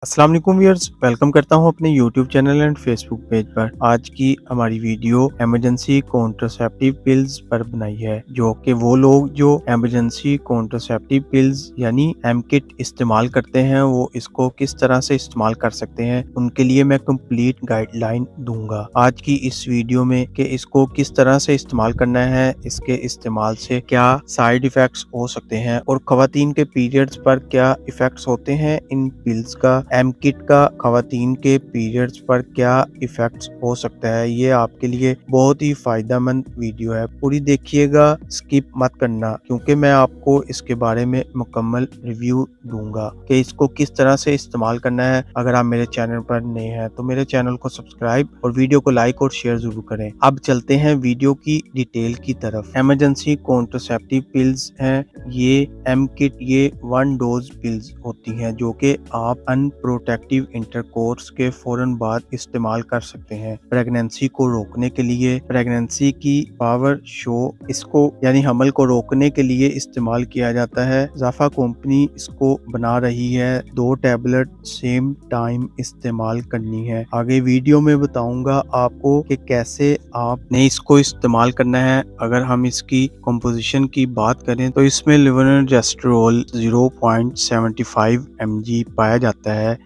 अस्सलाम वालेकुम viewers, welcome करता हूं अपने YouTube channel and Facebook page पर। आज की हमारी वीडियो इमरजेंसी कॉन्ट्रासेप्टिव पिल्स पर बनाई है, जो कि वो लोग जो इमरजेंसी कॉन्ट्रासेप्टिव पिल्स यानी एम किट इस्तेमाल करते हैं वो इसको किस तरह से इस्तेमाल कर सकते हैं, उनके लिए मैं कंप्लीट गाइडलाइन दूंगा आज की इस वीडियो में कि इसको किस तरह से इस्तेमाल करना है, इसके इस्तेमाल से क्या साइड इफेक्ट्स हो सकते हैं और खवातीन के पीरियड्स पर क्या इफेक्ट्स होते हैं इन पिल्स का, एम किट का खवातीन के पीरियड्स पर क्या इफेक्ट्स हो सकता है। ये आपके लिए बहुत ही फायदेमंद वीडियो है, पूरी देखिएगा, स्किप मत करना, क्योंकि मैं आपको इसके बारे में मुकम्मल रिव्यू दूंगा कि इसको किस तरह से इस्तेमाल करना है। अगर आप मेरे चैनल पर नए हैं तो मेरे चैनल को सब्सक्राइब और वीडियो को लाइक और शेयर जरूर करें। अब चलते हैं वीडियो की डिटेल की तरफ। इमरजेंसी कॉन्ट्रासेप्टिव पिल्स हैं ये एम किट, ये 1 डोज पिल्स होती हैं जो कि आप अनप्रोटेक्टिव इंटरकोर्स के फौरन बाद इस्तेमाल कर सकते हैं। प्रेगनेंसी को रोकने के लिए, प्रेगनेंसी की पावर शो इसको यानी हमल को रोकने के लिए इस्तेमाल किया जाता है। जाफा कंपनी इसको बना रही है। 2 टैबलेट सेम टाइम इस्तेमाल करनी है। आगे वीडियो में बताऊंगा आपको कि कैसे आपने इसको इस्तेमाल करना है। अगर हम इसकी कंपोजिशन की बात करें तो इसमें लेवोनोजेस्ट्रोल 0.75 mg पाया जाता है।